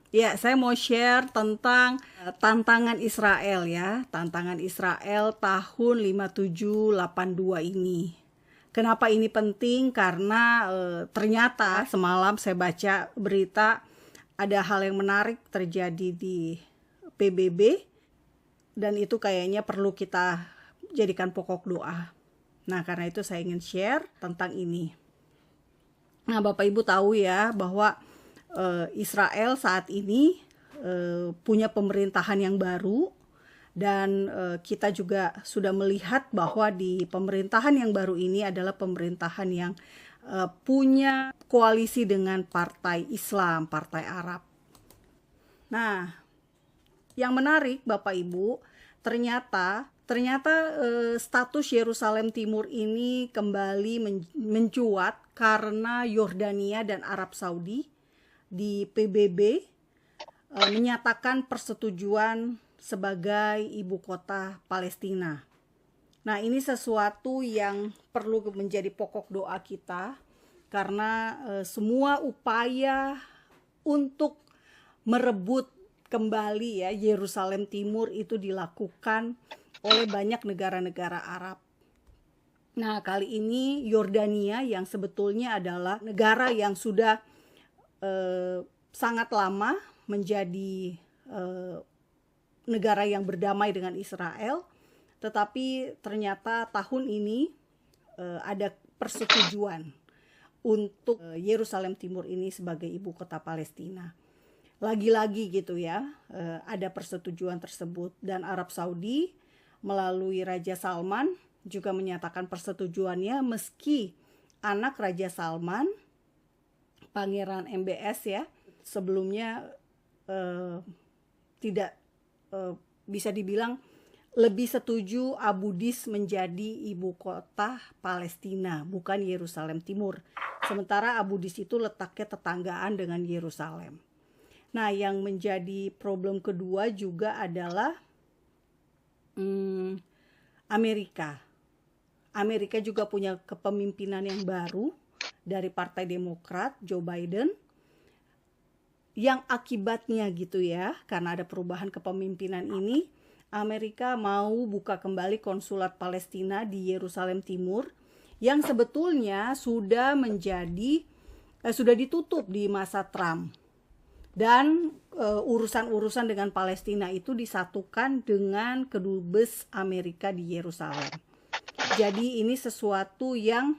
Ya, saya mau share tentang tantangan Israel ya. Tantangan Israel tahun 5782 ini. Kenapa ini penting? Karena ternyata semalam saya baca berita ada hal yang menarik terjadi di PBB dan itu kayaknya perlu kita jadikan pokok doa. Nah, karena itu saya ingin share tentang ini. Nah, Bapak Ibu tahu ya bahwa Israel saat ini punya pemerintahan yang baru dan kita juga sudah melihat bahwa di pemerintahan yang baru ini adalah pemerintahan yang punya koalisi dengan partai Islam, partai Arab. Nah, yang menarik Bapak Ibu, ternyata status Yerusalem Timur ini kembali mencuat karena Yordania dan Arab Saudi di PBB menyatakan persetujuan sebagai ibu kota Palestina. Nah, ini sesuatu yang perlu menjadi pokok doa kita karena semua upaya untuk merebut kembali ya Yerusalem Timur itu dilakukan oleh banyak negara-negara Arab. Nah, kali ini Yordania yang sebetulnya adalah negara yang sudah sangat lama menjadi negara yang berdamai dengan Israel, tetapi ternyata tahun ini ada persetujuan untuk Yerusalem Timur ini sebagai ibu kota Palestina. Lagi-lagi gitu ya, ada persetujuan tersebut dan Arab Saudi melalui Raja Salman juga menyatakan persetujuannya meski anak Raja Salman, Pangeran MBS ya, sebelumnya tidak bisa dibilang lebih setuju Abu Dis menjadi ibu kota Palestina, bukan Yerusalem Timur. Sementara Abu Dis itu letaknya tetanggaan dengan Yerusalem. Nah, yang menjadi problem kedua juga adalah Amerika. Amerika juga punya kepemimpinan yang baru dari Partai Demokrat, Joe Biden, yang akibatnya gitu ya, karena ada perubahan kepemimpinan ini, Amerika mau buka kembali konsulat Palestina di Yerusalem Timur, yang sebetulnya sudah ditutup di masa Trump. Dan urusan-urusan dengan Palestina itu disatukan dengan kedubes Amerika di Yerusalem. Jadi ini sesuatu yang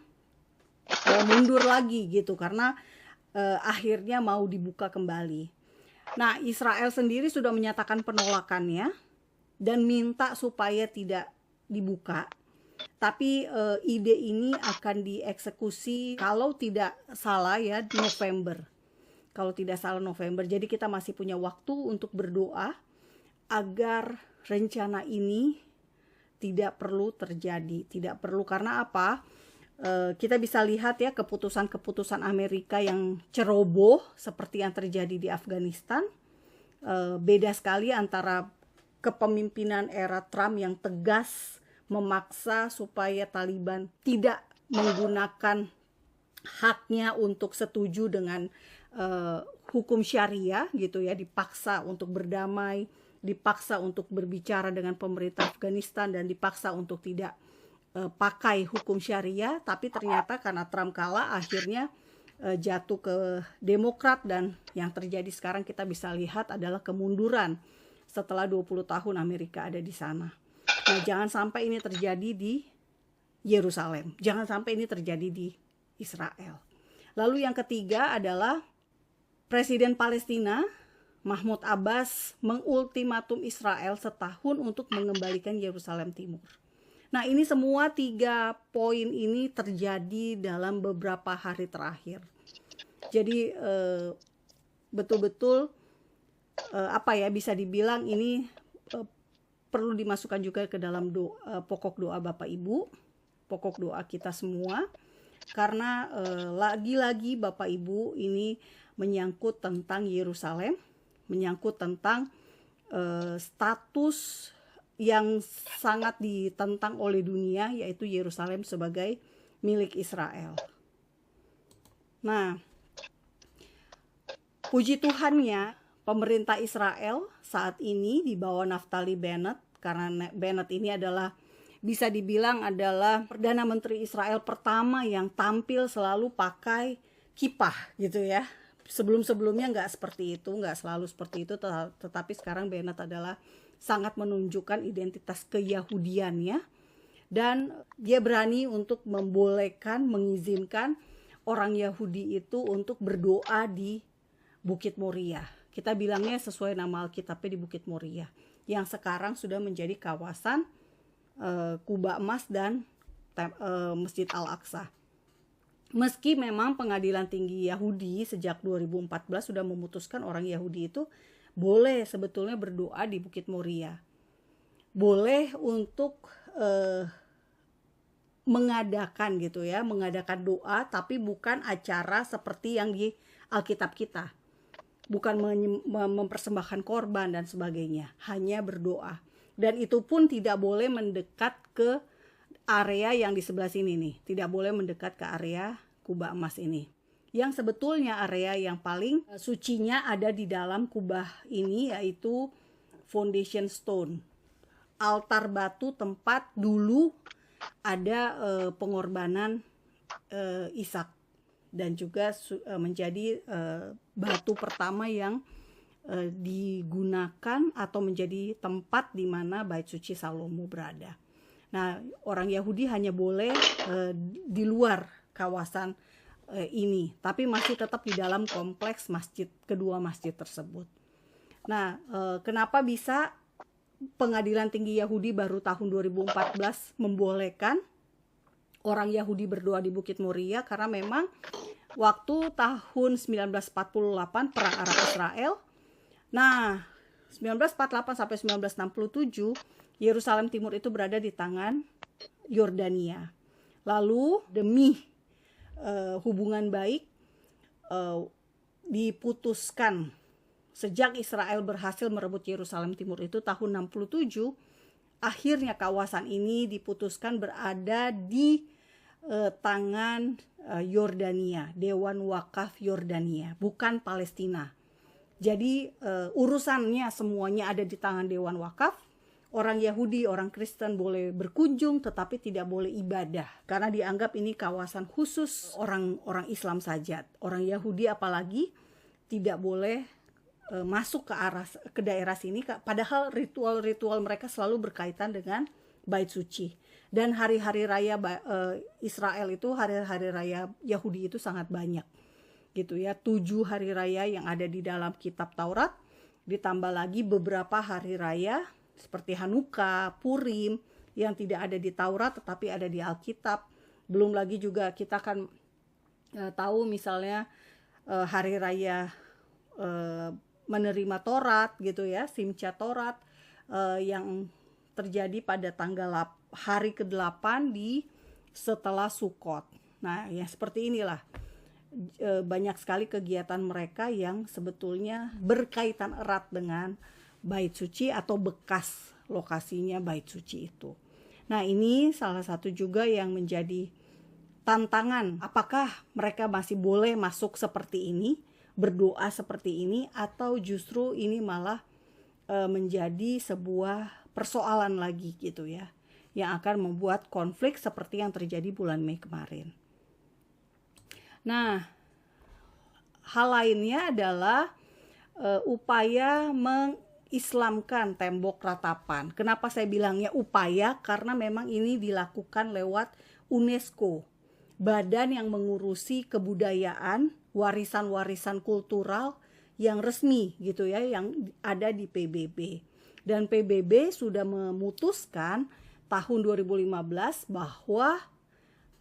mundur lagi gitu karena akhirnya mau dibuka kembali. Nah, Israel sendiri sudah menyatakan penolakannya dan minta supaya tidak dibuka. Tapi ide ini akan dieksekusi kalau tidak salah ya November. Kalau tidak salah November. Jadi kita masih punya waktu untuk berdoa agar rencana ini tidak perlu terjadi. Tidak perlu karena apa? Kita bisa lihat ya keputusan-keputusan Amerika yang ceroboh seperti yang terjadi di Afghanistan. Beda sekali antara kepemimpinan era Trump yang tegas memaksa supaya Taliban tidak menggunakan haknya untuk setuju dengan hukum syariah gitu ya, dipaksa untuk berdamai, dipaksa untuk berbicara dengan pemerintah Afghanistan dan dipaksa untuk tidak pakai hukum syariah, tapi ternyata karena Trump kalah akhirnya jatuh ke Demokrat dan yang terjadi sekarang kita bisa lihat adalah kemunduran setelah 20 tahun Amerika ada di sana. Nah, jangan sampai ini terjadi di Yerusalem, jangan sampai ini terjadi di Israel. Lalu yang ketiga adalah Presiden Palestina Mahmud Abbas mengultimatum Israel setahun untuk mengembalikan Yerusalem Timur. Nah, ini semua 3 poin ini terjadi dalam beberapa hari terakhir. Jadi betul-betul bisa dibilang ini perlu dimasukkan juga ke dalam pokok doa Bapak Ibu, pokok doa kita semua. Karena lagi-lagi Bapak Ibu ini menyangkut tentang Yerusalem, menyangkut tentang status yang sangat ditentang oleh dunia, yaitu Yerusalem sebagai milik Israel. Nah, puji Tuhannya pemerintah Israel saat ini di bawah Naftali Bennett, karena Bennett ini adalah bisa dibilang adalah Perdana Menteri Israel pertama yang tampil selalu pakai kippah gitu ya. Sebelum-sebelumnya nggak seperti itu, nggak selalu seperti itu, tetapi sekarang Bennett adalah sangat menunjukkan identitas keyahudiannya, dan dia berani untuk membolehkan, mengizinkan orang Yahudi itu untuk berdoa di Bukit Moria. Kita bilangnya sesuai nama Alkitabnya di Bukit Moria, yang sekarang sudah menjadi kawasan Kuba Emas dan Masjid Al-Aqsa. Meski memang Pengadilan Tinggi Yahudi sejak 2014 sudah memutuskan orang Yahudi itu boleh sebetulnya berdoa di Bukit Moria. Boleh untuk mengadakan gitu ya, mengadakan doa, tapi bukan acara seperti yang di Alkitab kita. Bukan mempersembahkan korban dan sebagainya, hanya berdoa. Dan itu pun tidak boleh mendekat ke area yang di sebelah sini nih, tidak boleh mendekat ke area kubah emas ini. Yang sebetulnya area yang paling sucinya ada di dalam kubah ini, yaitu foundation stone, altar batu tempat dulu ada pengorbanan Ishak, dan juga menjadi batu pertama yang digunakan atau menjadi tempat di mana Bait Suci Salomo berada. Nah, orang Yahudi hanya boleh di luar kawasan ini, tapi masih tetap di dalam kompleks kedua masjid tersebut. Nah, kenapa bisa Pengadilan Tinggi Yahudi baru tahun 2014 membolehkan orang Yahudi berdoa di Bukit Moria? Karena memang waktu tahun 1948 Perang Arab Israel. Nah, 1948 sampai 1967 Yerusalem Timur itu berada di tangan Yordania. Lalu demi hubungan baik diputuskan sejak Israel berhasil merebut Yerusalem Timur itu tahun 67, akhirnya kawasan ini diputuskan berada di tangan Yordania, Dewan Wakaf Yordania, bukan Palestina. Jadi urusannya semuanya ada di tangan Dewan Wakaf. Orang Yahudi, orang Kristen boleh berkunjung tetapi tidak boleh ibadah, karena dianggap ini kawasan khusus orang Islam saja. Orang Yahudi apalagi tidak boleh masuk ke daerah sini, padahal ritual-ritual mereka selalu berkaitan dengan Bait Suci. Dan hari-hari raya Israel itu, hari-hari raya Yahudi itu sangat banyak gitu ya. 7 hari raya yang ada di dalam kitab Taurat, ditambah lagi beberapa hari raya seperti Hanukkah, Purim yang tidak ada di Taurat tetapi ada di Alkitab. Belum lagi juga kita akan tahu misalnya hari raya menerima Taurat gitu ya, Simchat Taurat yang terjadi pada tanggal hari ke-8 setelah Sukkot. Nah, ya seperti inilah banyak sekali kegiatan mereka yang sebetulnya berkaitan erat dengan Bait Suci atau bekas lokasinya Bait Suci itu. Nah, ini salah satu juga yang menjadi tantangan. Apakah mereka masih boleh masuk seperti ini, berdoa seperti ini, atau justru ini malah menjadi sebuah persoalan lagi gitu ya, yang akan membuat konflik seperti yang terjadi bulan Mei kemarin. Nah, hal lainnya adalah upaya mengislamkan tembok ratapan. Kenapa saya bilangnya upaya? Karena memang ini dilakukan lewat UNESCO, badan yang mengurusi kebudayaan, warisan-warisan kultural yang resmi gitu ya, yang ada di PBB. Dan PBB sudah memutuskan tahun 2015 bahwa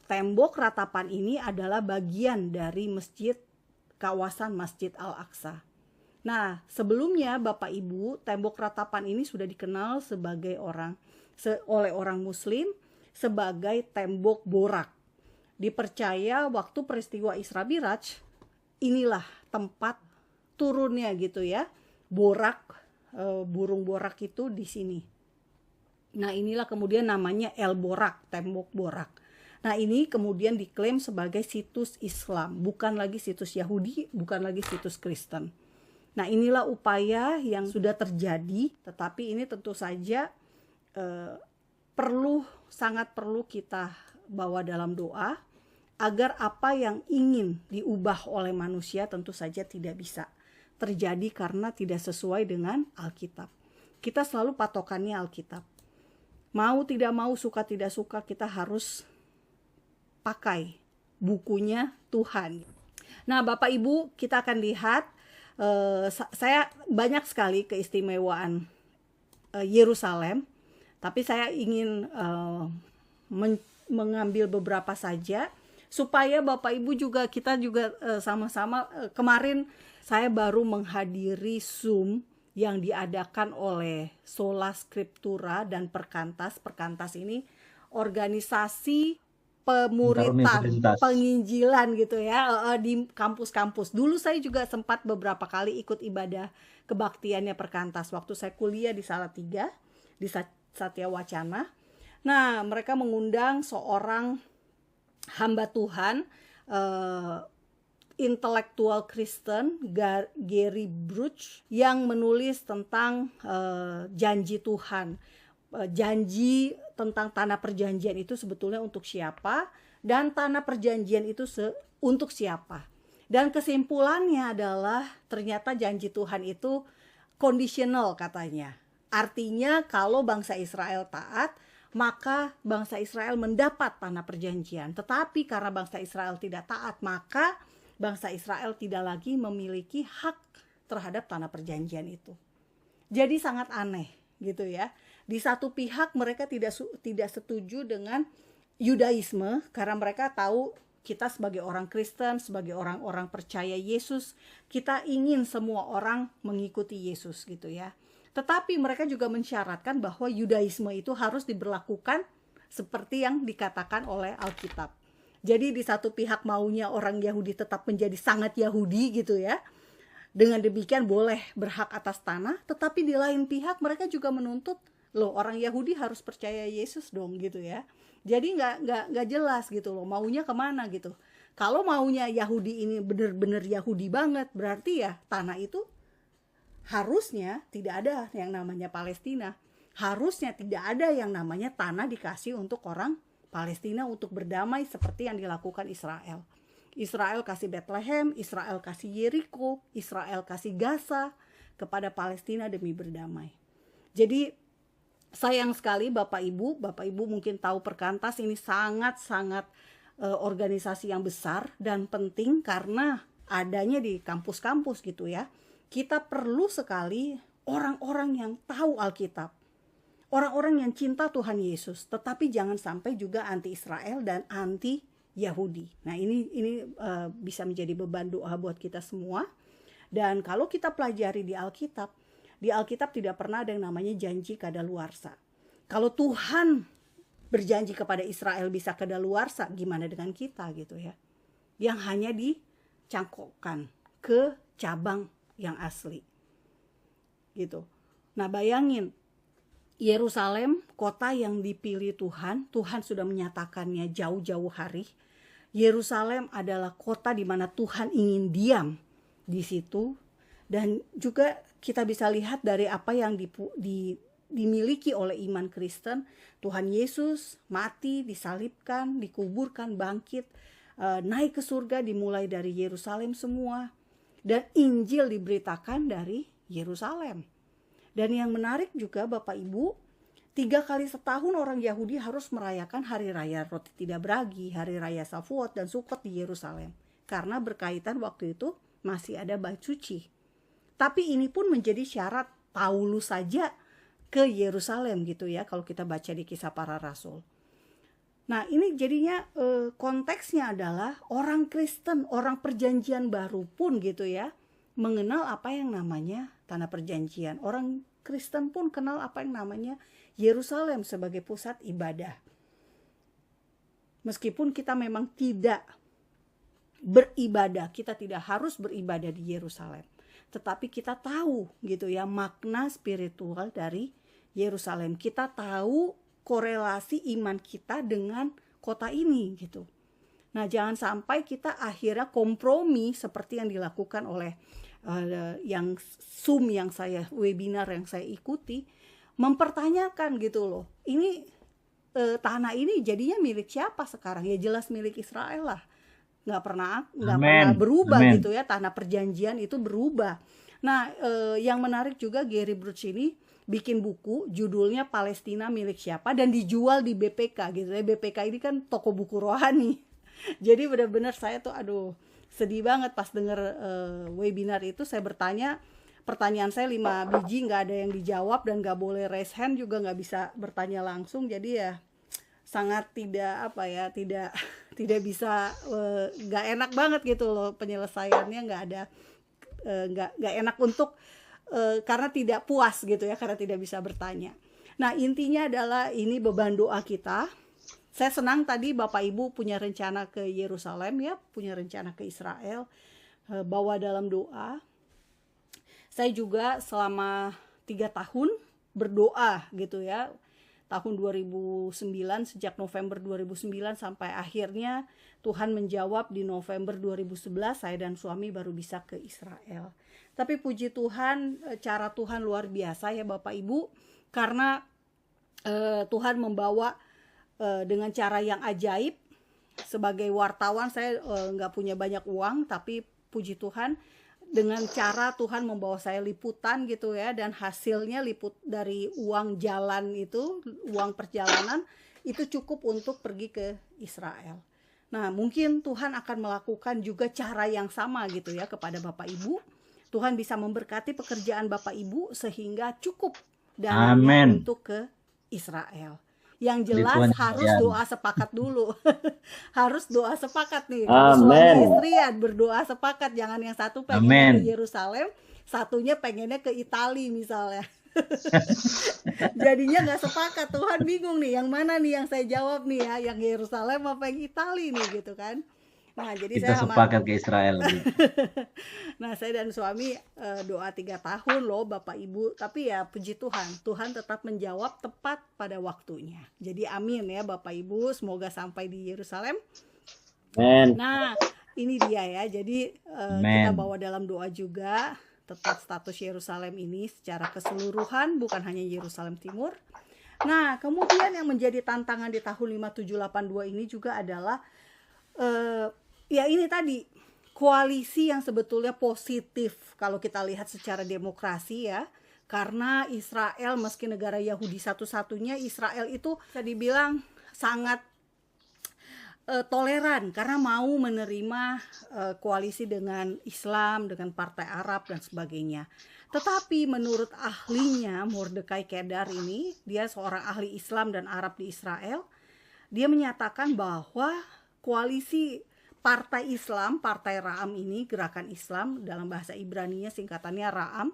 tembok ratapan ini adalah bagian dari kawasan Masjid Al-Aqsa. Nah, sebelumnya Bapak Ibu, tembok ratapan ini sudah dikenal oleh orang Muslim sebagai tembok borak. Dipercaya waktu peristiwa Isra Miraj, inilah tempat turunnya gitu ya, burung borak itu di sini. Nah, inilah kemudian namanya El Borak, tembok borak. Nah, ini kemudian diklaim sebagai situs Islam, bukan lagi situs Yahudi, bukan lagi situs Kristen. Nah, inilah upaya yang sudah terjadi, tetapi ini tentu saja sangat perlu kita bawa dalam doa, agar apa yang ingin diubah oleh manusia tentu saja tidak bisa terjadi karena tidak sesuai dengan Alkitab. Kita selalu patokannya Alkitab. Mau tidak mau, suka tidak suka, kita harus pakai bukunya Tuhan. Nah, Bapak Ibu, kita akan lihat, saya banyak sekali keistimewaan Yerusalem, tapi saya ingin mengambil beberapa saja supaya Bapak Ibu juga, kita juga sama-sama. Kemarin saya baru menghadiri Zoom yang diadakan oleh Sola Scriptura dan Perkantas. Perkantas ini organisasi pemuritan, penginjilan gitu ya, di kampus-kampus. Dulu saya juga sempat beberapa kali ikut ibadah kebaktiannya Perkantas waktu saya kuliah di Salatiga, di Satya Wacana. Nah, mereka mengundang seorang hamba Tuhan, intelektual Kristen, Gary Bruch, yang menulis tentang janji Tuhan. Janji tentang tanah perjanjian itu sebetulnya untuk siapa, dan tanah perjanjian itu untuk siapa. Dan kesimpulannya adalah ternyata janji Tuhan itu conditional katanya. Artinya kalau bangsa Israel taat, maka bangsa Israel mendapat tanah perjanjian. Tetapi karena bangsa Israel tidak taat, maka bangsa Israel tidak lagi memiliki hak terhadap tanah perjanjian itu. Jadi sangat aneh gitu ya. Di satu pihak mereka tidak setuju dengan Yudaisme karena mereka tahu kita sebagai orang Kristen, sebagai orang-orang percaya Yesus, kita ingin semua orang mengikuti Yesus gitu ya. Tetapi mereka juga mensyaratkan bahwa Yudaisme itu harus diberlakukan seperti yang dikatakan oleh Alkitab. Jadi di satu pihak maunya orang Yahudi tetap menjadi sangat Yahudi gitu ya. Dengan demikian boleh berhak atas tanah, tetapi di lain pihak mereka juga menuntut, loh orang Yahudi harus percaya Yesus dong gitu ya. Jadi nggak jelas gitu loh, maunya kemana gitu. Kalau maunya Yahudi ini benar-benar Yahudi banget, berarti ya tanah itu harusnya tidak ada yang namanya Palestina. Harusnya tidak ada yang namanya tanah dikasih untuk orang Palestina untuk berdamai seperti yang dilakukan Israel. Israel kasih Bethlehem, Israel kasih Yeriko, Israel kasih Gaza kepada Palestina demi berdamai. Jadi sayang sekali Bapak Ibu mungkin tahu Perkantas ini sangat-sangat organisasi yang besar dan penting karena adanya di kampus-kampus gitu ya. Kita perlu sekali orang-orang yang tahu Alkitab, orang-orang yang cinta Tuhan Yesus, tetapi jangan sampai juga anti Israel dan anti Yahudi. Nah ini bisa menjadi beban doa buat kita semua. Dan kalau kita pelajari di Alkitab tidak pernah ada yang namanya janji kadaluarsa. Kalau Tuhan berjanji kepada Israel bisa kadaluarsa, gimana dengan kita gitu ya? Yang hanya dicangkokkan ke cabang yang asli gitu. Nah bayangin, Yerusalem, kota yang dipilih Tuhan sudah menyatakannya jauh-jauh hari. Yerusalem adalah kota di mana Tuhan ingin diam di situ. Dan juga kita bisa lihat dari apa yang dimiliki oleh iman Kristen. Tuhan Yesus mati, disalibkan, dikuburkan, bangkit, naik ke surga dimulai dari Yerusalem semua. Dan Injil diberitakan dari Yerusalem. Dan yang menarik juga Bapak Ibu, 3 kali setahun orang Yahudi harus merayakan hari raya roti tidak beragi, hari raya Shavuot dan Sukot di Yerusalem. Karena berkaitan waktu itu masih ada bait suci. Tapi ini pun menjadi syarat Paulus saja ke Yerusalem gitu ya, kalau kita baca di Kisah Para Rasul. Nah ini jadinya konteksnya adalah orang Kristen, orang perjanjian baru pun gitu ya, mengenal apa yang namanya tanah perjanjian. Orang Kristen pun kenal apa yang namanya Yerusalem sebagai pusat ibadah. Meskipun kita memang tidak beribadah, kita tidak harus beribadah di Yerusalem. Tetapi kita tahu gitu ya makna spiritual dari Yerusalem. Kita tahu korelasi iman kita dengan kota ini gitu. Nah, jangan sampai kita akhirnya kompromi seperti yang dilakukan oleh yang Zoom yang saya webinar yang saya ikuti mempertanyakan gitu loh, ini tanah ini jadinya milik siapa sekarang? Ya jelas milik Israel lah, nggak pernah berubah gitu ya, tanah perjanjian itu berubah. Nah, yang menarik juga Gary Bruce ini bikin buku judulnya Palestina milik siapa dan dijual di BPK gitu ya. BPK ini kan toko buku rohani. Jadi benar-benar saya tuh sedih banget pas denger webinar itu. Saya bertanya, pertanyaan saya 5 biji nggak ada yang dijawab dan nggak boleh raise hand juga, nggak bisa bertanya langsung. Jadi ya sangat tidak tidak bisa, nggak enak banget gitu loh penyelesaiannya, nggak enak untuk karena tidak puas gitu ya, karena tidak bisa bertanya. Nah, intinya adalah ini beban doa kita. Saya senang tadi Bapak Ibu punya rencana ke Yerusalem ya, punya rencana ke Israel, bawa dalam doa. Saya juga selama 3 tahun berdoa gitu ya, tahun 2009, sejak November 2009 sampai akhirnya Tuhan menjawab di November 2011, saya dan suami baru bisa ke Israel. Tapi puji Tuhan, cara Tuhan luar biasa ya Bapak Ibu, karena Tuhan membawa dengan cara yang ajaib. Sebagai wartawan saya nggak punya banyak uang, tapi puji Tuhan dengan cara Tuhan membawa saya liputan gitu ya, dan hasilnya liput dari uang jalan itu, uang perjalanan itu cukup untuk pergi ke Israel. Nah, mungkin Tuhan akan melakukan juga cara yang sama gitu ya kepada Bapak Ibu. Tuhan bisa memberkati pekerjaan Bapak Ibu sehingga cukup dananya untuk ke Israel. Yang jelas harus doa sepakat dulu. Harus doa sepakat nih. Suami istri ya berdoa sepakat. Jangan yang satu pengen ke Yerusalem, satunya pengennya ke Itali misalnya. Jadinya nggak sepakat. Tuhan bingung nih, yang mana nih yang saya jawab nih ya, yang Yerusalem apa yang Itali nih gitu kan. Nah, jadi kita sepakat ke Israel. Nah, saya dan suami doa 3 tahun loh Bapak Ibu. Tapi ya puji Tuhan, Tuhan tetap menjawab tepat pada waktunya. Jadi amin ya Bapak Ibu, semoga sampai di Yerusalem. Nah, ini dia ya. Jadi kita bawa dalam doa juga tetap status Yerusalem ini secara keseluruhan, bukan hanya Yerusalem Timur. Nah, kemudian yang menjadi tantangan di tahun 5782 ini juga adalah ya ini tadi, koalisi yang sebetulnya positif kalau kita lihat secara demokrasi ya, karena Israel meski negara Yahudi satu-satunya, Israel itu bisa dibilang sangat toleran karena mau menerima koalisi dengan Islam, dengan partai Arab dan sebagainya. Tetapi menurut ahlinya Mordechai Kedar ini, dia seorang ahli Islam dan Arab di Israel, dia menyatakan bahwa koalisi Partai Islam, Partai Ra'am ini, Gerakan Islam dalam bahasa Ibrani-nya singkatannya Ra'am,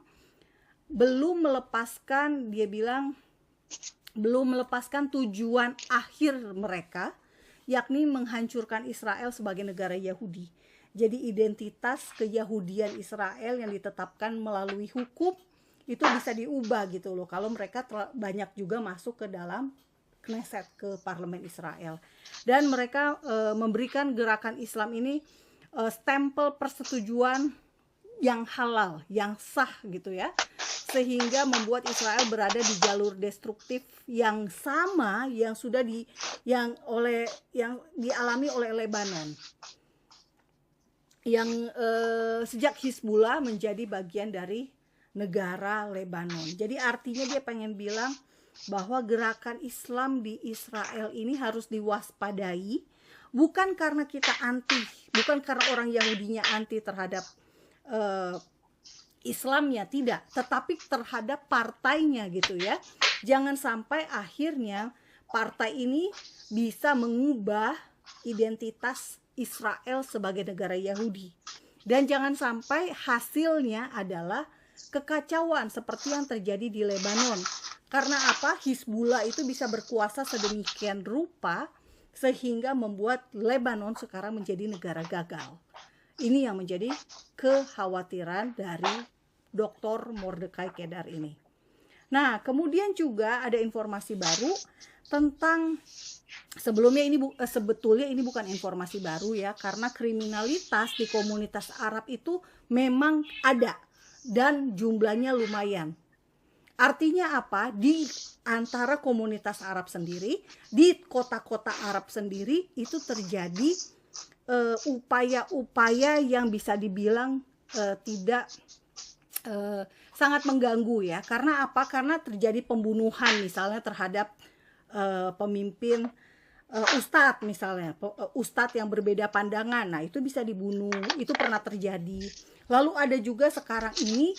belum melepaskan, dia bilang belum melepaskan tujuan akhir mereka, yakni menghancurkan Israel sebagai negara Yahudi. Jadi identitas keyahudian Israel yang ditetapkan melalui hukum itu bisa diubah gitu loh, kalau mereka banyak juga masuk ke dalam Knesset, ke parlemen Israel. Dan mereka memberikan gerakan Islam ini stempel persetujuan yang halal, yang sah gitu ya, sehingga membuat Israel berada di jalur destruktif yang sama yang sudah yang dialami oleh Lebanon, yang sejak Hizbullah menjadi bagian dari negara Lebanon. Jadi artinya dia pengen bilang bahwa gerakan Islam di Israel ini harus diwaspadai, bukan karena kita anti, bukan karena orang Yahudinya anti terhadap Islamnya, tidak, tetapi terhadap partainya gitu ya. Jangan sampai akhirnya partai ini bisa mengubah identitas Israel sebagai negara Yahudi, dan jangan sampai hasilnya adalah kekacauan seperti yang terjadi di Lebanon. Karena apa? Hizbullah itu bisa berkuasa sedemikian rupa sehingga membuat Lebanon sekarang menjadi negara gagal. Ini yang menjadi kekhawatiran dari Dr. Mordechai Kedar ini. Nah, kemudian juga ada informasi baru tentang sebelumnya sebetulnya ini bukan informasi baru ya, karena kriminalitas di komunitas Arab itu memang ada dan jumlahnya lumayan. Artinya apa? Di antara komunitas Arab sendiri, di kota-kota Arab sendiri itu terjadi upaya-upaya yang bisa dibilang tidak sangat mengganggu ya. Karena apa? Karena terjadi pembunuhan misalnya terhadap pemimpin ustadz misalnya, ustadz yang berbeda pandangan. Nah, itu bisa dibunuh, itu pernah terjadi. Lalu ada juga sekarang ini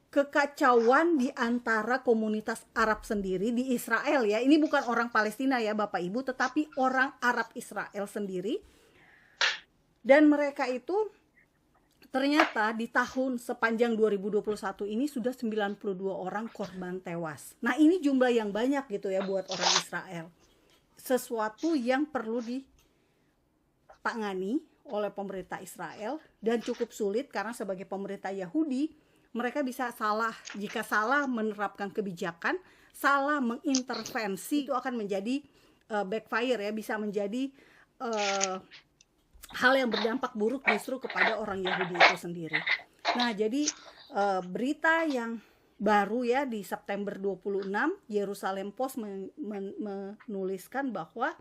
kekacauan di antara komunitas Arab sendiri di Israel ya. Ini bukan orang Palestina ya Bapak Ibu, tetapi orang Arab Israel sendiri. Dan mereka itu ternyata di tahun sepanjang 2021 ini sudah 92 orang korban tewas. Nah, ini jumlah yang banyak gitu ya buat orang Israel. Sesuatu yang perlu ditangani oleh pemerintah Israel dan cukup sulit karena sebagai pemerintah Yahudi mereka bisa salah, jika salah menerapkan kebijakan, salah mengintervensi, itu akan menjadi backfire ya, bisa menjadi hal yang berdampak buruk justru kepada orang Yahudi itu sendiri. Nah, jadi berita yang baru ya di September 26, Jerusalem Post menuliskan bahwa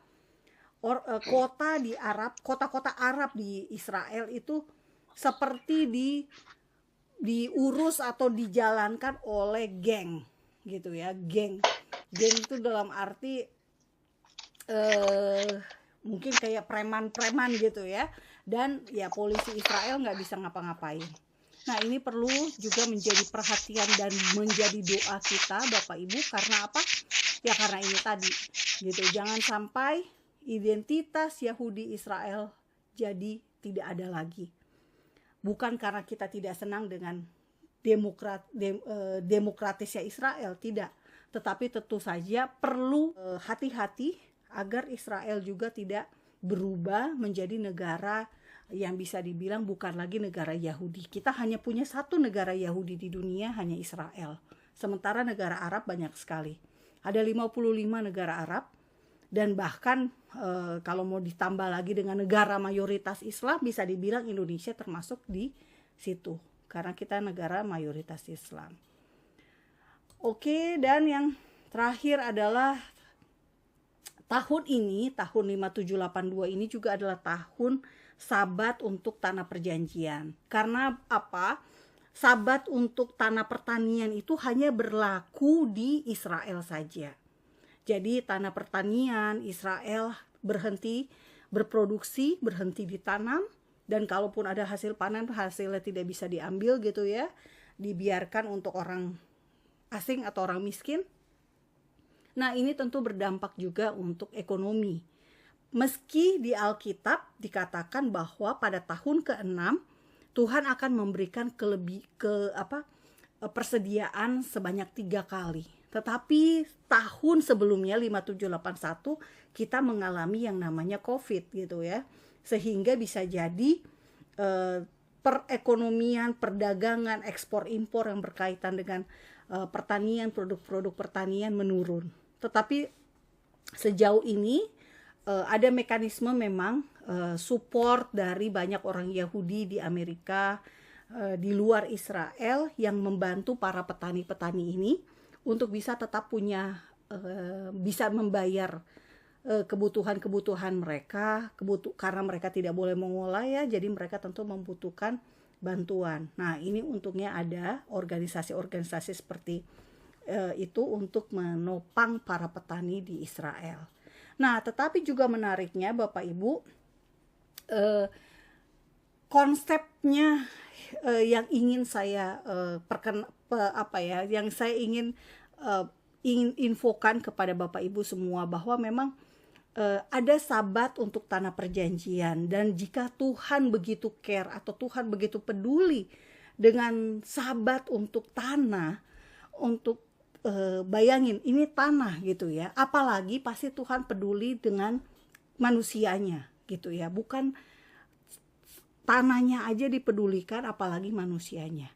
kota-kota Arab di Israel itu seperti diurus atau dijalankan oleh geng gitu ya. Geng itu dalam arti mungkin kayak preman-preman gitu ya, dan ya polisi Israel nggak bisa ngapa-ngapain. Nah, ini perlu juga menjadi perhatian dan menjadi doa kita Bapak Ibu. Karena apa? Ya karena ini tadi gitu, jangan sampai identitas Yahudi Israel jadi tidak ada lagi. Bukan karena kita tidak senang dengan demokratisnya Israel, tidak. Tetapi tentu saja perlu hati-hati agar Israel juga tidak berubah menjadi negara yang bisa dibilang bukan lagi negara Yahudi. Kita hanya punya satu negara Yahudi di dunia, hanya Israel. Sementara negara Arab banyak sekali. Ada 55 negara Arab, dan bahkan kalau mau ditambah lagi dengan negara mayoritas Islam, bisa dibilang Indonesia termasuk di situ karena kita negara mayoritas Islam. Oke, dan yang terakhir adalah tahun ini, tahun 5782 ini juga adalah tahun Sabat untuk tanah perjanjian. Karena apa? Sabat untuk tanah pertanian itu hanya berlaku di Israel saja. Jadi tanah pertanian Israel berhenti berproduksi, berhenti ditanam, dan kalaupun ada hasil panen, hasilnya tidak bisa diambil gitu ya, dibiarkan untuk orang asing atau orang miskin. Nah, ini tentu berdampak juga untuk ekonomi. Meski di Alkitab dikatakan bahwa pada tahun ke-6 Tuhan akan memberikan persediaan sebanyak 3 kali. Tetapi tahun sebelumnya 5781 kita mengalami yang namanya COVID gitu ya. Sehingga bisa jadi perekonomian, perdagangan, ekspor impor yang berkaitan dengan pertanian, produk-produk pertanian menurun. Tetapi sejauh ini ada mekanisme memang support dari banyak orang Yahudi di Amerika, di luar Israel yang membantu para petani-petani ini untuk bisa tetap bisa membayar kebutuhan mereka, karena mereka tidak boleh mengolah ya, jadi mereka tentu membutuhkan bantuan. Nah, ini untungnya ada organisasi-organisasi seperti itu untuk menopang para petani di Israel. Nah, tetapi juga menariknya Bapak Ibu, konsepnya yang ingin saya yang saya ingin infokan kepada Bapak Ibu semua, bahwa memang ada Sabat untuk tanah perjanjian, dan jika Tuhan begitu care atau Tuhan begitu peduli dengan Sabat untuk tanah, untuk bayangin ini tanah gitu ya, apalagi pasti Tuhan peduli dengan manusianya gitu ya, bukan tanahnya aja dipedulikan apalagi manusianya.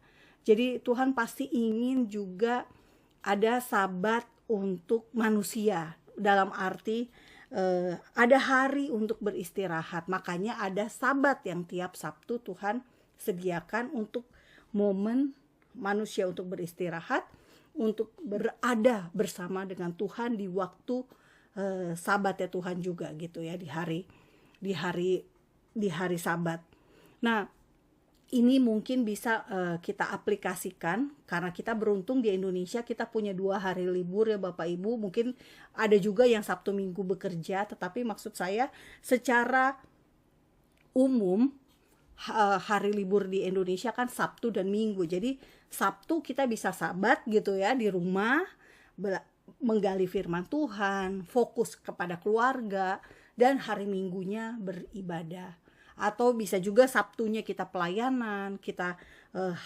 Jadi Tuhan pasti ingin juga ada sabat untuk manusia, dalam arti ada hari untuk beristirahat. Makanya ada sabat yang tiap Sabtu Tuhan sediakan untuk momen manusia untuk beristirahat, untuk berada bersama dengan Tuhan di waktu sabatnya Tuhan juga gitu ya, di hari Sabat. Nah, ini mungkin bisa kita aplikasikan karena kita beruntung di Indonesia kita punya 2 hari libur ya Bapak Ibu. Mungkin ada juga yang Sabtu Minggu bekerja, tetapi maksud saya secara umum hari libur di Indonesia kan Sabtu dan Minggu. Jadi Sabtu kita bisa sabat gitu ya di rumah, menggali firman Tuhan, fokus kepada keluarga, dan hari Minggunya beribadah. Atau bisa juga Sabtunya kita pelayanan, kita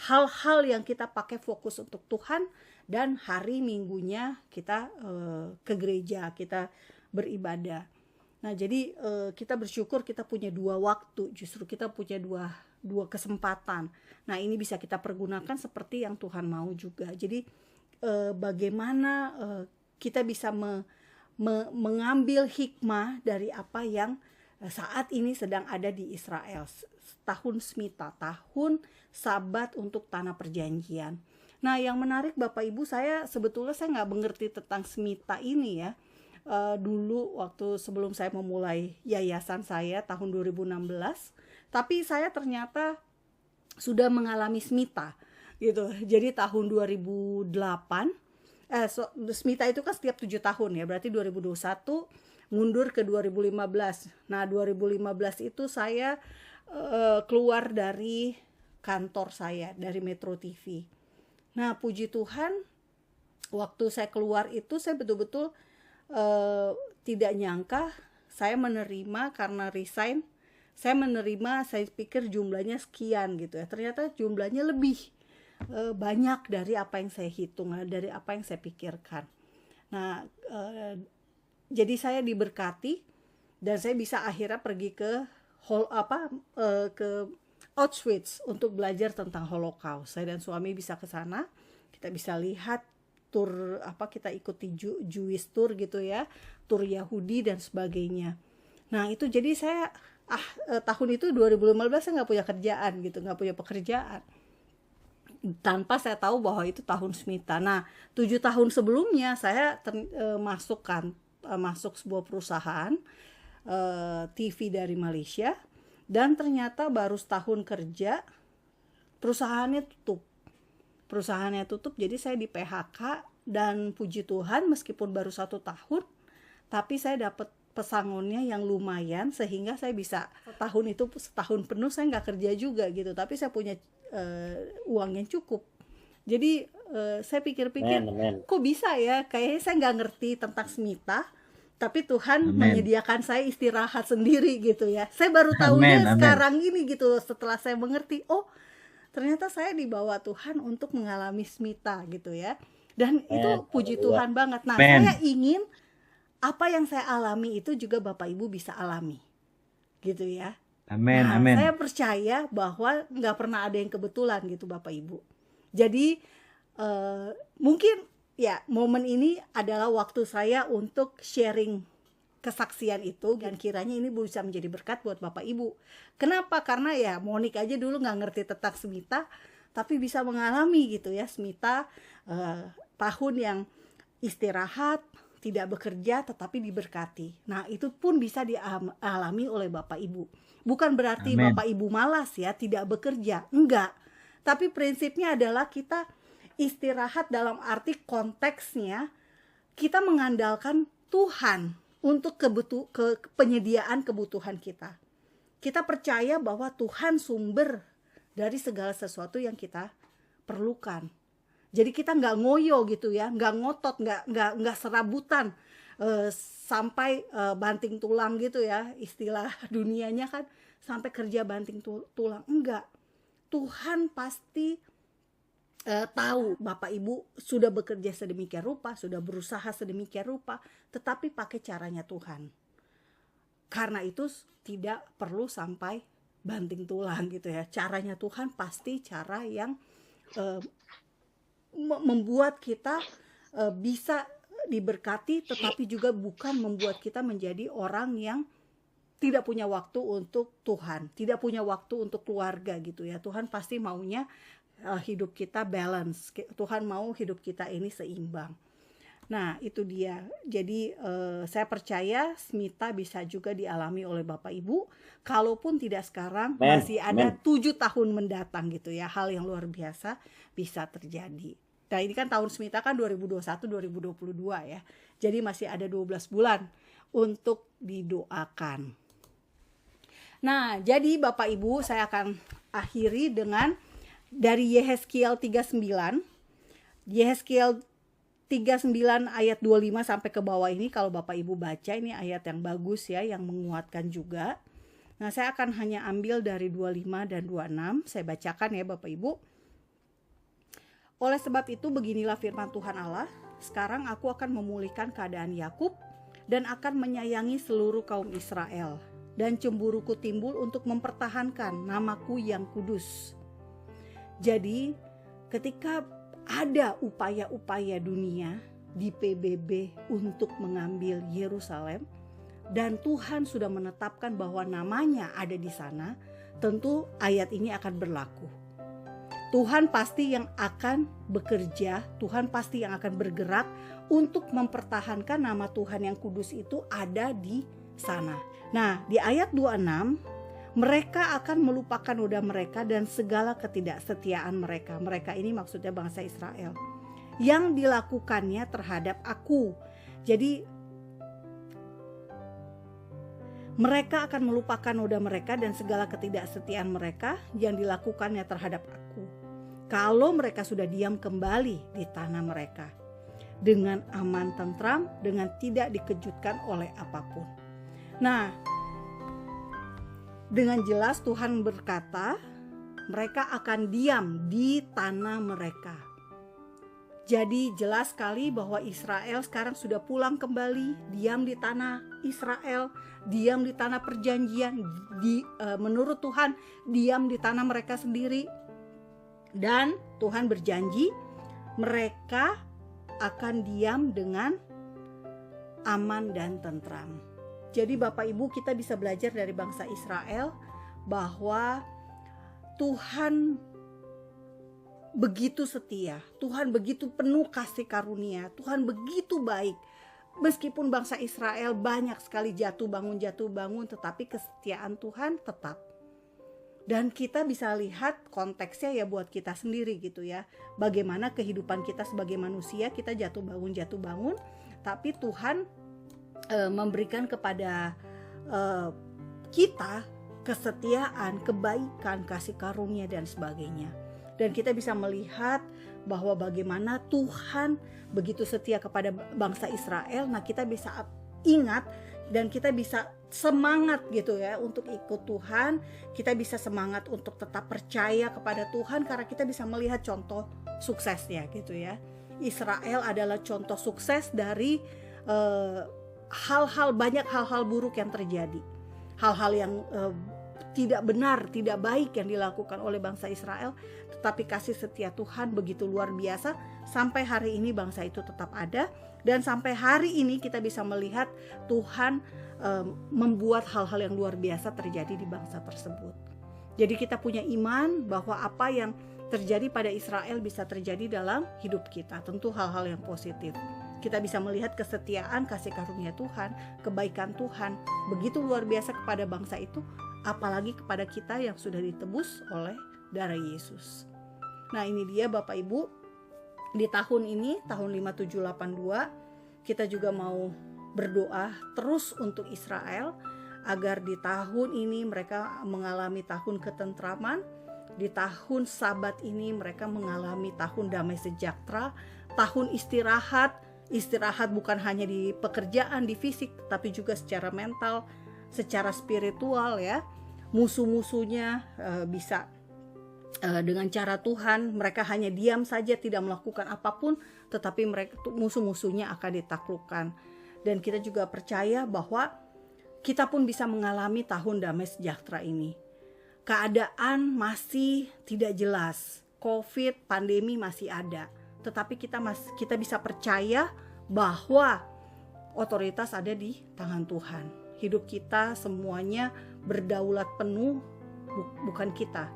hal-hal yang kita pakai fokus untuk Tuhan, dan hari Minggunya kita ke gereja, kita beribadah. Nah, jadi kita bersyukur kita punya 2 waktu, justru kita punya dua kesempatan. Nah, ini bisa kita pergunakan seperti yang Tuhan mau juga. Jadi bagaimana kita bisa mengambil hikmah dari apa yang saat ini sedang ada di Israel, tahun Smita, tahun Sabat untuk tanah perjanjian. Nah, yang menarik Bapak Ibu, sebetulnya saya nggak mengerti tentang Smita ini ya. Dulu waktu sebelum saya memulai yayasan saya tahun 2016, tapi saya ternyata sudah mengalami Smita gitu. Jadi tahun 2008, Smita itu kan setiap 7 tahun ya, berarti 2021 mundur ke 2015. Nah, 2015 itu saya keluar dari kantor saya, dari Metro TV. Nah, puji Tuhan, waktu saya keluar itu saya betul-betul tidak nyangka saya menerima, karena resign, saya pikir jumlahnya sekian gitu ya. Ternyata jumlahnya lebih banyak dari apa yang saya hitung, dari apa yang saya pikirkan. Nah, jadi saya diberkati dan saya bisa akhirnya pergi ke Auschwitz untuk belajar tentang Holocaust. Saya dan suami bisa ke sana, kita bisa lihat tur kita ikuti Jewish tour gitu ya, tur Yahudi dan sebagainya. Nah, itu jadi saya tahun itu 2015 saya nggak punya kerjaan gitu, nggak punya pekerjaan. Tanpa saya tahu bahwa itu tahun Smita. Nah, 7 tahun sebelumnya saya masuk sebuah perusahaan TV dari Malaysia, dan ternyata baru setahun kerja perusahaannya tutup. Jadi saya di PHK, dan puji Tuhan meskipun baru 1 tahun, tapi saya dapat pesangonnya yang lumayan sehingga saya bisa setahun penuh saya nggak kerja juga gitu, tapi saya punya uang yang cukup. Jadi saya pikir-pikir, kok bisa ya, kayaknya saya nggak ngerti tentang Smita, tapi Tuhan menyediakan saya istirahat sendiri gitu ya. Saya baru tahunya sekarang ini gitu, setelah saya mengerti, oh ternyata saya dibawa Tuhan untuk mengalami Smita gitu ya. Dan itu puji Tuhan banget. Nah, saya ingin apa yang saya alami itu juga Bapak Ibu bisa alami gitu ya. Amin. Saya percaya bahwa nggak pernah ada yang kebetulan gitu Bapak Ibu. Jadi mungkin ya momen ini adalah waktu saya untuk sharing kesaksian itu, dan kiranya ini bisa menjadi berkat buat Bapak Ibu. Kenapa? Karena ya Monik aja dulu nggak ngerti tentang Smita, tapi bisa mengalami gitu ya Smita, tahun yang istirahat, tidak bekerja tetapi diberkati. Nah, itu pun bisa dialami oleh Bapak Ibu. Bukan berarti Bapak Ibu malas ya, tidak bekerja, enggak. Tapi prinsipnya adalah kita istirahat dalam arti konteksnya kita mengandalkan Tuhan untuk penyediaan kebutuhan kita. Kita percaya bahwa Tuhan sumber dari segala sesuatu yang kita perlukan. Jadi kita nggak ngoyo gitu ya, nggak ngotot, nggak serabutan sampai banting tulang gitu ya, istilah dunianya kan, sampai kerja banting tulang. Enggak. Tuhan pasti tahu Bapak Ibu sudah bekerja sedemikian rupa, sudah berusaha sedemikian rupa, tetapi pakai caranya Tuhan. Karena itu tidak perlu sampai banting tulang gitu ya. Caranya Tuhan pasti cara yang membuat kita bisa diberkati, tetapi juga bukan membuat kita menjadi orang yang tidak punya waktu untuk Tuhan, tidak punya waktu untuk keluarga gitu ya. Tuhan pasti maunya hidup kita balance. Tuhan mau hidup kita ini seimbang. Nah, itu dia. Jadi saya percaya Smita bisa juga dialami oleh Bapak Ibu. Kalaupun tidak sekarang, masih ada 7 tahun mendatang gitu ya. Hal yang luar biasa bisa terjadi. Nah, ini kan tahun Smita kan 2021-2022 ya. Jadi masih ada 12 bulan untuk didoakan. Nah, jadi Bapak Ibu, saya akan akhiri dengan dari Yehezkiel 39. Yehezkiel 39 ayat 25 sampai ke bawah ini, kalau Bapak Ibu baca, ini ayat yang bagus ya, yang menguatkan juga. Nah, saya akan hanya ambil dari 25 dan 26. Saya bacakan ya Bapak Ibu. Oleh sebab itu beginilah firman Tuhan Allah, sekarang aku akan memulihkan keadaan Yakub dan akan menyayangi seluruh kaum Israel. Dan cemburuku timbul untuk mempertahankan namaku yang kudus. Jadi ketika ada upaya-upaya dunia di PBB untuk mengambil Yerusalem, dan Tuhan sudah menetapkan bahwa namanya ada di sana, tentu ayat ini akan berlaku. Tuhan pasti yang akan bekerja, Tuhan pasti yang akan bergerak untuk mempertahankan nama Tuhan yang kudus itu ada di sana. Nah, di ayat 26, mereka akan melupakan noda mereka dan segala ketidaksetiaan mereka. Mereka ini maksudnya bangsa Israel. Yang dilakukannya terhadap aku. Jadi mereka akan melupakan noda mereka dan segala ketidaksetiaan mereka yang dilakukannya terhadap aku. Kalau mereka sudah diam kembali di tanah mereka. Dengan aman tentram, dengan tidak dikejutkan oleh apapun. Nah, dengan jelas Tuhan berkata, mereka akan diam di tanah mereka. Jadi jelas sekali bahwa Israel sekarang sudah pulang kembali, diam di tanah Israel, diam di tanah perjanjian, menurut Tuhan diam di tanah mereka sendiri. Dan Tuhan berjanji mereka akan diam dengan aman dan tentram. Jadi Bapak Ibu, kita bisa belajar dari bangsa Israel bahwa Tuhan begitu setia, Tuhan begitu penuh kasih karunia, Tuhan begitu baik. Meskipun bangsa Israel banyak sekali jatuh bangun, tetapi kesetiaan Tuhan tetap. Dan kita bisa lihat konteksnya ya buat kita sendiri gitu ya. Bagaimana kehidupan kita sebagai manusia, kita jatuh bangun, tapi Tuhan memberikan kepada kita kesetiaan, kebaikan, kasih karunia dan sebagainya. Dan kita bisa melihat bahwa bagaimana Tuhan begitu setia kepada bangsa Israel. Nah, kita bisa ingat dan kita bisa semangat gitu ya untuk ikut Tuhan. Kita bisa semangat untuk tetap percaya kepada Tuhan karena kita bisa melihat contoh suksesnya gitu ya. Israel adalah contoh sukses dari banyak hal-hal buruk yang terjadi, hal-hal yang tidak benar, tidak baik yang dilakukan oleh bangsa Israel, tetapi kasih setia Tuhan begitu luar biasa. Sampai hari ini bangsa itu tetap ada, dan sampai hari ini kita bisa melihat Tuhan membuat hal-hal yang luar biasa terjadi di bangsa tersebut. Jadi kita punya iman bahwa apa yang terjadi pada Israel bisa terjadi dalam hidup kita, tentu hal-hal yang positif. Kita bisa melihat kesetiaan, kasih karunia Tuhan, kebaikan Tuhan begitu luar biasa kepada bangsa itu, apalagi kepada kita yang sudah ditebus oleh darah Yesus. Nah, ini dia Bapak Ibu, di tahun ini, tahun 5782, kita juga mau berdoa terus untuk Israel agar di tahun ini mereka mengalami tahun ketentraman, di tahun Sabat ini mereka mengalami tahun damai sejahtera, tahun istirahat bukan hanya di pekerjaan, di fisik, tapi juga secara mental, secara spiritual ya. Musuh-musuhnya bisa dengan cara Tuhan, mereka hanya diam saja, tidak melakukan apapun, tetapi mereka musuh-musuhnya akan ditaklukkan. Dan kita juga percaya bahwa kita pun bisa mengalami tahun damai sejahtera ini. Keadaan masih tidak jelas, COVID, pandemi masih ada. Tetapi kita bisa percaya bahwa otoritas ada di tangan Tuhan. Hidup kita semuanya berdaulat penuh, bukan kita,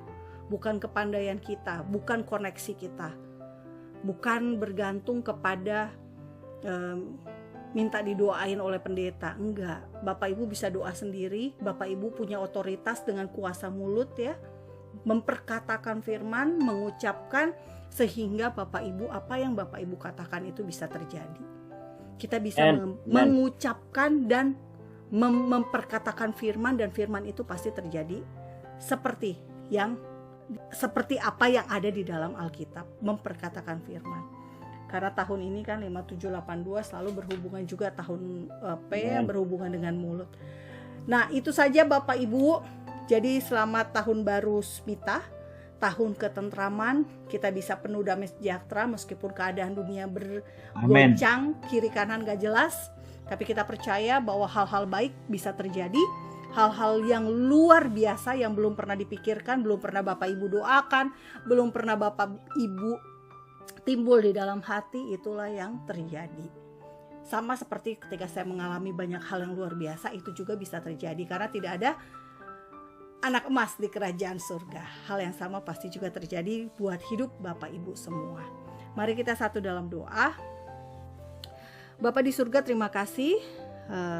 bukan kepandaian kita, bukan koneksi kita, bukan bergantung kepada minta didoain oleh pendeta. Enggak, Bapak Ibu bisa doa sendiri. Bapak Ibu punya otoritas dengan kuasa mulut ya, memperkatakan firman, mengucapkan, sehingga Bapak Ibu, apa yang Bapak Ibu katakan itu bisa terjadi. Kita bisa mengucapkan dan memperkatakan firman, dan firman itu pasti terjadi seperti apa yang ada di dalam Alkitab, memperkatakan firman. Karena tahun ini kan 5782 selalu berhubungan juga tahun berhubungan dengan mulut. Nah, itu saja Bapak Ibu. Jadi selamat tahun baru Smita, tahun ketentraman. Kita bisa penuh damai sejahtera meskipun keadaan dunia bergoncang, kiri kanan gak jelas. Tapi kita percaya bahwa hal-hal baik bisa terjadi. Hal-hal yang luar biasa yang belum pernah dipikirkan, belum pernah Bapak Ibu doakan, belum pernah Bapak Ibu timbul di dalam hati, itulah yang terjadi. Sama seperti ketika saya mengalami banyak hal yang luar biasa, itu juga bisa terjadi karena tidak ada anak emas di kerajaan surga. Hal yang sama pasti juga terjadi buat hidup Bapak Ibu semua. Mari kita satu dalam doa. Bapa di surga, terima kasih.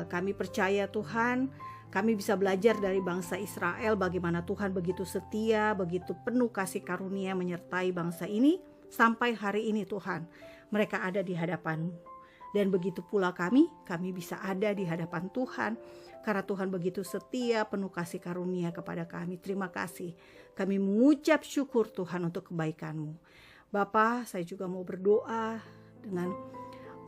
Kami percaya Tuhan, kami bisa belajar dari bangsa Israel bagaimana Tuhan begitu setia, begitu penuh kasih karunia menyertai bangsa ini. Sampai hari ini Tuhan, mereka ada di hadapan-Mu. Dan begitu pula kami bisa ada di hadapan Tuhan. Karena Tuhan begitu setia, penuh kasih karunia kepada kami. Terima kasih. Kami mengucap syukur Tuhan untuk kebaikan-Mu. Bapa, saya juga mau berdoa dengan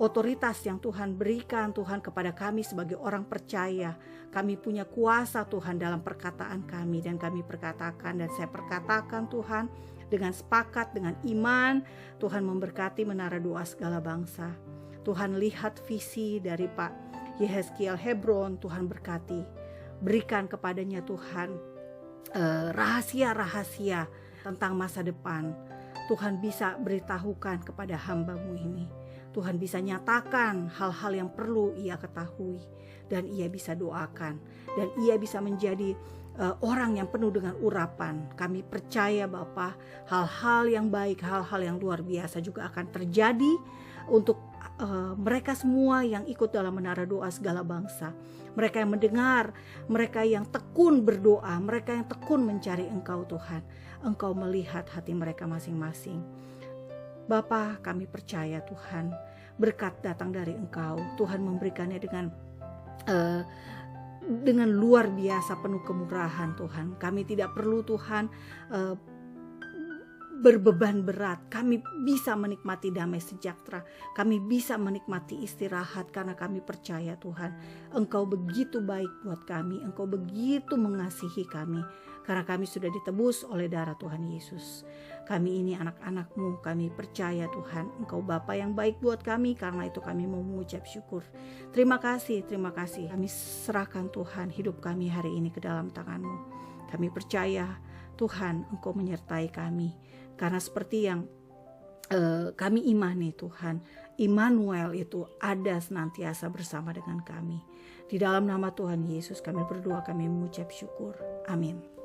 otoritas yang Tuhan berikan Tuhan kepada kami sebagai orang percaya. Kami punya kuasa Tuhan dalam perkataan kami, dan kami perkatakan, dan saya perkatakan Tuhan, dengan sepakat, dengan iman, Tuhan memberkati Menara Doa Segala Bangsa. Tuhan lihat visi dari Pak Yehezkiel Hebron, Tuhan berkati. Berikan kepadanya Tuhan rahasia-rahasia tentang masa depan. Tuhan bisa beritahukan kepada hamba-Mu ini. Tuhan bisa nyatakan hal-hal yang perlu ia ketahui, dan ia bisa doakan, dan ia bisa menjadi orang yang penuh dengan urapan. Kami percaya Bapa, hal-hal yang baik, hal-hal yang luar biasa juga akan terjadi untuk mereka semua yang ikut dalam Menara Doa Segala Bangsa. Mereka yang mendengar, mereka yang tekun berdoa, mereka yang tekun mencari Engkau Tuhan. Engkau melihat hati mereka masing-masing. Bapa, kami percaya Tuhan, berkat datang dari Engkau. Tuhan memberikannya dengan luar biasa, penuh kemurahan Tuhan. Kami tidak perlu Tuhan berbeban berat. Kami bisa menikmati damai sejahtera. Kami bisa menikmati istirahat karena kami percaya Tuhan, Engkau begitu baik buat kami. Engkau begitu mengasihi kami karena kami sudah ditebus oleh darah Tuhan Yesus. Kami ini anak-anak-Mu. Kami percaya Tuhan, Engkau Bapa yang baik buat kami. Karena itu kami mau mengucap syukur. Terima kasih, terima kasih. Kami serahkan Tuhan hidup kami hari ini ke dalam tangan-Mu. Kami percaya Tuhan, Engkau menyertai kami. Karena seperti yang kami imani Tuhan, Immanuel itu ada senantiasa bersama dengan kami. Di dalam nama Tuhan Yesus kami berdoa, kami mengucap syukur. Amin.